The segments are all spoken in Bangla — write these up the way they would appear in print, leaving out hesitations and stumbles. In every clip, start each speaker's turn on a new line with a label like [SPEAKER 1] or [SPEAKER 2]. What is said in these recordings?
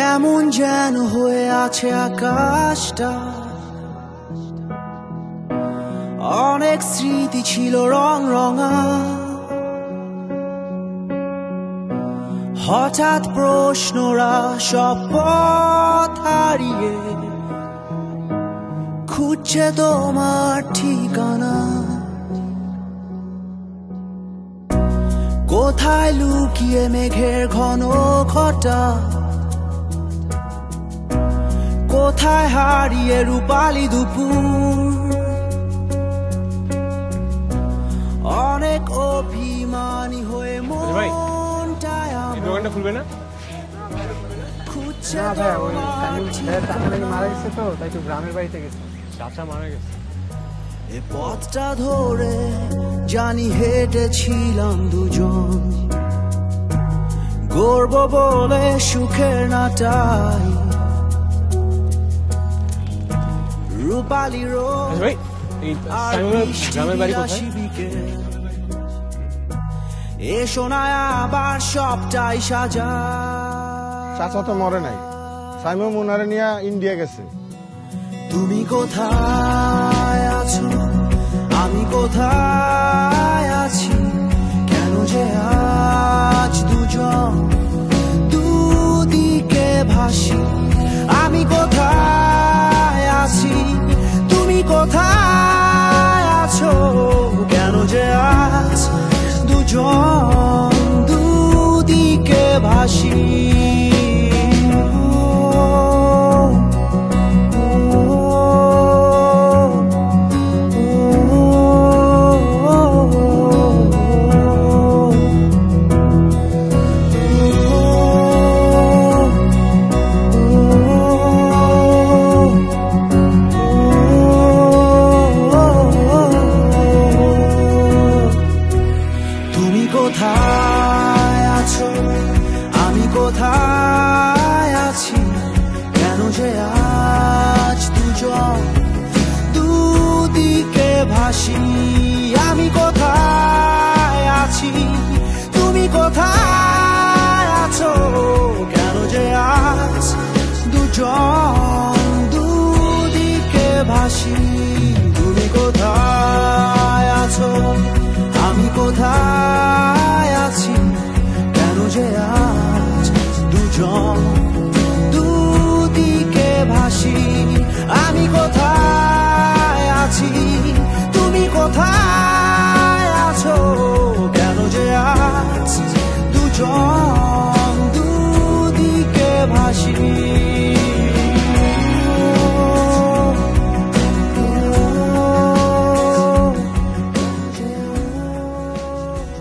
[SPEAKER 1] কেমন যেন হয়ে আছে আকাশটা, অনেক স্মৃতি ছিল রং রঙা, হঠাৎ প্রশ্নরা সব পথ হারিয়ে খুঁজছে তোমার ঠিকানা। কোথায় লুকিয়ে মেঘের ঘন ঘটা, কোথায় হারিয়ে রূপালী দুপুর, অনেক অভিমানী হয়ে মনটায়
[SPEAKER 2] দোকানটা খুলবে না?
[SPEAKER 1] খুঁজছে
[SPEAKER 3] মারা গেছে তো, তাই তো গ্রামের বাড়িতে গেছে।
[SPEAKER 2] চাচা মারা গেছে।
[SPEAKER 1] এ পথটা ধরে জানি হেঁটেছিলাম দুজন, গর্ব বলে সুখের নাটাই, রূপালী রোদ
[SPEAKER 2] ভাই
[SPEAKER 1] আর
[SPEAKER 2] গ্রামের বাড়ি কোথায়?
[SPEAKER 1] এ শোনায় আবার সবটাই সাজা।
[SPEAKER 3] চাচা তো মরে নাই, সাইমো মুনারে নিয়ে ইন্ডিয়া গেছে।
[SPEAKER 1] তুমি কোথায় আছো, আমি কোথায় আছি, কেন যে আজ দুজন দুদিকে ভাসি। আমি কোথায় আছি, তুমি কোথায় আছো, কেন যে আজ দুজন দুদিকে ভাসি। কোথায় আছো, আমি কোথায় আছি, কেন যে আজ দুজন দুদিকে ভাসি। আমি কোথায় আছি, তুমি কোথায় আছো, কেন যে আজ দুজন দুদিকে ভাসি। তুমি কোথায় আছো, আমি কোথায় আছি, কেন যে আজ দুজন দুদিকে ভাসি। আমি কোথায় আছি, তুমি কোথায় আছো, কেন যে আজ দুজন দুদিকে ভাসি।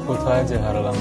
[SPEAKER 2] কোথায় যে হারালাম।